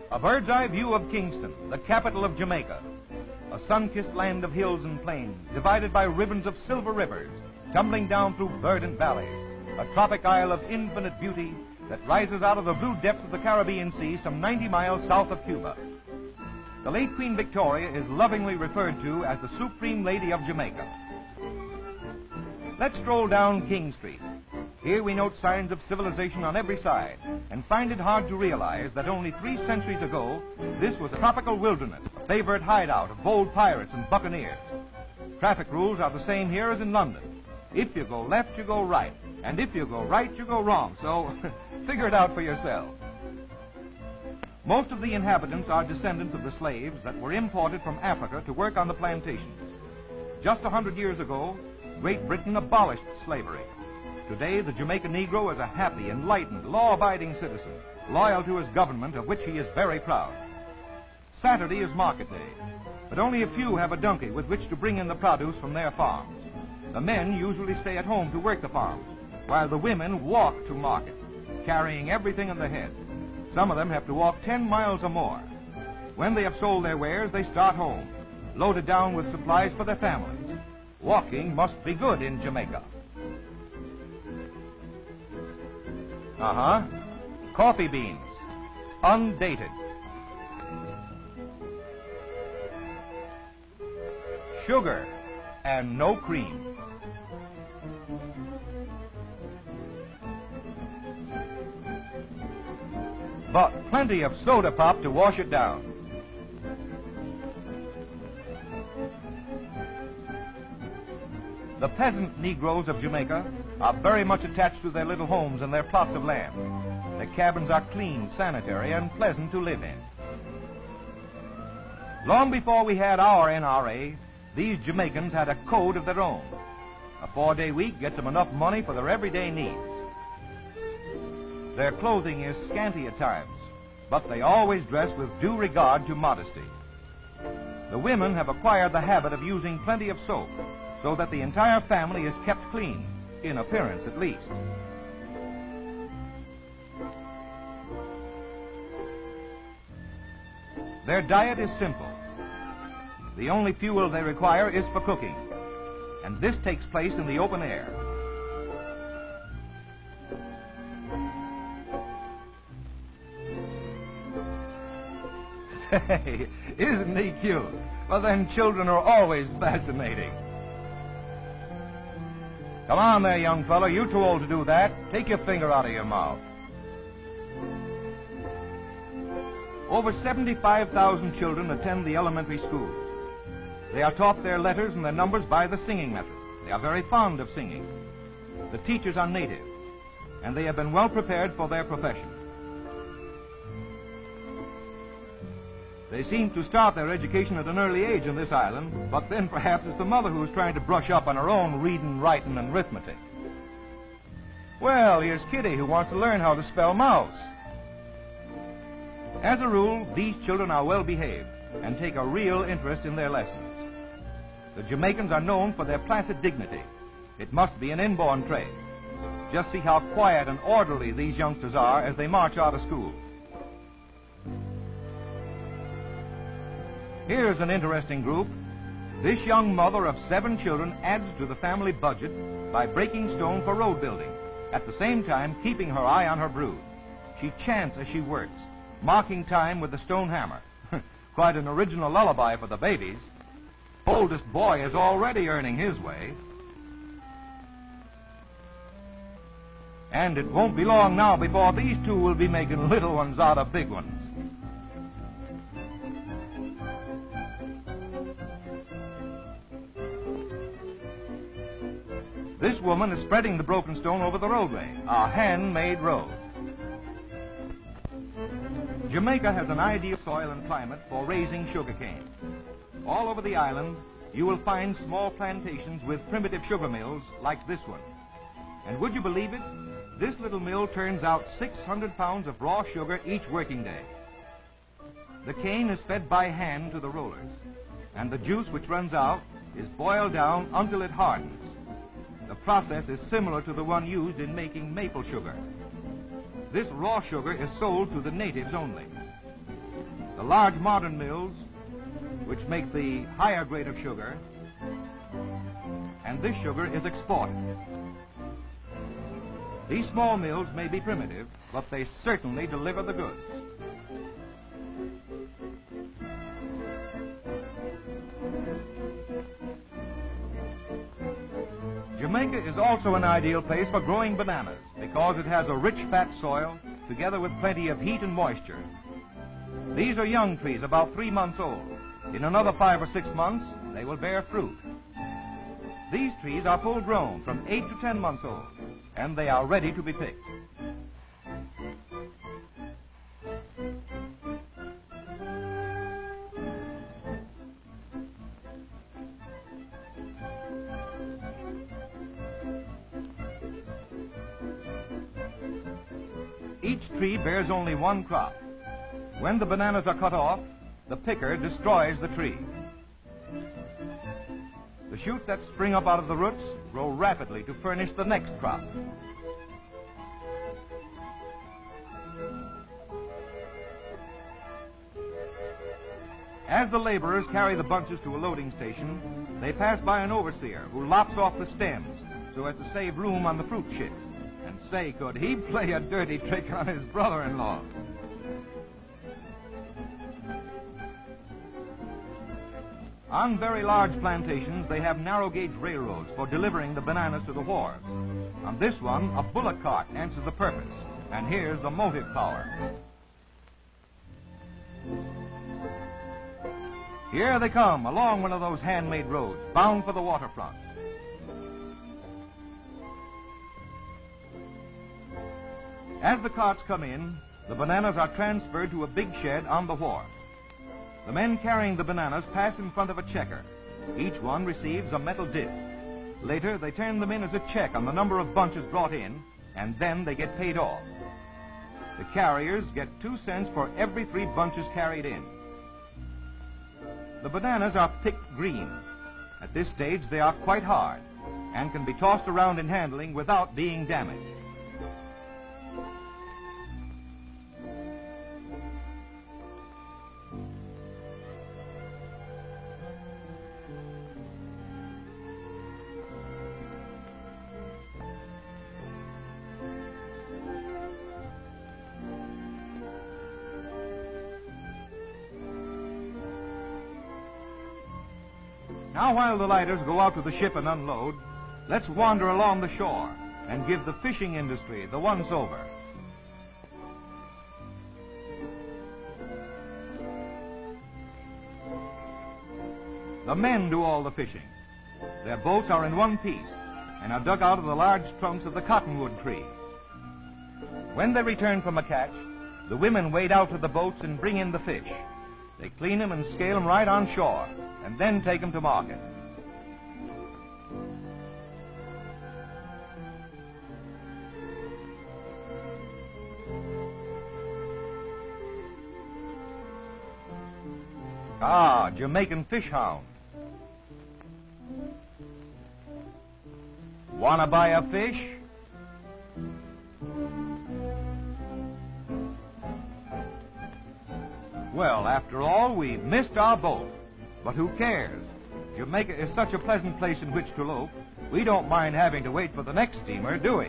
A bird's eye view of Kingston, the capital of Jamaica. A sun-kissed land of hills and plains, divided by ribbons of silver rivers, tumbling down through verdant valleys. A tropic isle of infinite beauty that rises out of the blue depths of the Caribbean Sea some 90 miles south of Cuba. The late Queen Victoria is lovingly referred to as the Supreme Lady of Jamaica. Let's stroll down King Street. Here we note signs of civilization on every side and find it hard to realize that only 3 centuries ago, this was a tropical wilderness, a favorite hideout of bold pirates and buccaneers. Traffic rules are the same here as in London. If you go left, you go right. And if you go right, you go wrong. So figure it out for yourself. Most of the inhabitants are descendants of the slaves that were imported from Africa to work on the plantations. Just 100 years ago, Great Britain abolished slavery. Today, the Jamaican Negro is a happy, enlightened, law-abiding citizen, loyal to his government, of which he is very proud. Saturday is market day, but only a few have a donkey with which to bring in the produce from their farms. The men usually stay at home to work the farms, while the women walk to market, carrying everything in their heads. Some of them have to walk 10 miles or more. When they have sold their wares, they start home, loaded down with supplies for their families. Walking must be good in Jamaica. Coffee beans, undated. Sugar and no cream. But plenty of soda pop to wash it down. The peasant Negroes of Jamaica are very much attached to their little homes and their plots of land. Their cabins are clean, sanitary, and pleasant to live in. Long before we had our NRA, these Jamaicans had a code of their own. A 4-day week gets them enough money for their everyday needs. Their clothing is scanty at times, but they always dress with due regard to modesty. The women have acquired the habit of using plenty of soap, so that the entire family is kept clean, in appearance at least. Their diet is simple. The only fuel they require is for cooking, and this takes place in the open air. Say, isn't he cute? Well, then children are always fascinating. Come on there, young fella. You're too old to do that. Take your finger out of your mouth. Over 75,000 children attend the elementary schools. They are taught their letters and their numbers by the singing method. They are very fond of singing. The teachers are native, and they have been well prepared for their profession. They seem to start their education at an early age in this island, but then perhaps it's the mother who is trying to brush up on her own reading, writing, and arithmetic. Well, here's Kitty, who wants to learn how to spell mouse. As a rule, these children are well behaved and take a real interest in their lessons. The Jamaicans are known for their placid dignity. It must be an inborn trait. Just see how quiet and orderly these youngsters are as they march out of school. Here's an interesting group. This young mother of 7 children adds to the family budget by breaking stone for road building, at the same time keeping her eye on her brood. She chants as she works, marking time with the stone hammer. Quite an original lullaby for the babies. Oldest boy is already earning his way. And it won't be long now before these two will be making little ones out of big ones. This woman is spreading the broken stone over the roadway, a handmade road. Jamaica has an ideal soil and climate for raising sugarcane. All over the island, you will find small plantations with primitive sugar mills like this one. And would you believe it? This little mill turns out 600 pounds of raw sugar each working day. The cane is fed by hand to the rollers, and the juice which runs out is boiled down until it hardens. The process is similar to the one used in making maple sugar. This raw sugar is sold to the natives only. The large modern mills, which make the higher grade of sugar, and this sugar is exported. These small mills may be primitive, but they certainly deliver the goods. Jamaica is also an ideal place for growing bananas because it has a rich, fat soil together with plenty of heat and moisture. These are young trees about 3 months old. In another 5 or 6 months, they will bear fruit. These trees are full grown from 8 to 10 months old, and they are ready to be picked. Each tree bears only one crop. When the bananas are cut off, the picker destroys the tree. The shoots that spring up out of the roots grow rapidly to furnish the next crop. As the laborers carry the bunches to a loading station, they pass by an overseer who lops off the stems so as to save room on the fruit ships. And say, could he play a dirty trick on his brother-in-law? On very large plantations, they have narrow-gauge railroads for delivering the bananas to the wharves. On this one, a bullock cart answers the purpose, and here's the motive power. Here they come, along one of those handmade roads, bound for the waterfront. As the carts come in, the bananas are transferred to a big shed on the wharf. The men carrying the bananas pass in front of a checker. Each one receives a metal disc. Later, they turn them in as a check on the number of bunches brought in, and then they get paid off. The carriers get 2 cents for every 3 bunches carried in. The bananas are picked green. At this stage, they are quite hard and can be tossed around in handling without being damaged. Now, while the lighters go out to the ship and unload, let's wander along the shore and give the fishing industry the once-over. The men do all the fishing. Their boats are in one piece and are dug out of the large trunks of the cottonwood tree. When they return from a catch, the women wade out to the boats and bring in the fish. They clean them and scale them right on shore, and then take them to market. Ah, Jamaican fish hound. Wanna buy a fish? Well, after all, we've missed our boat. But who cares? Jamaica is such a pleasant place in which to loaf, we don't mind having to wait for the next steamer, do we?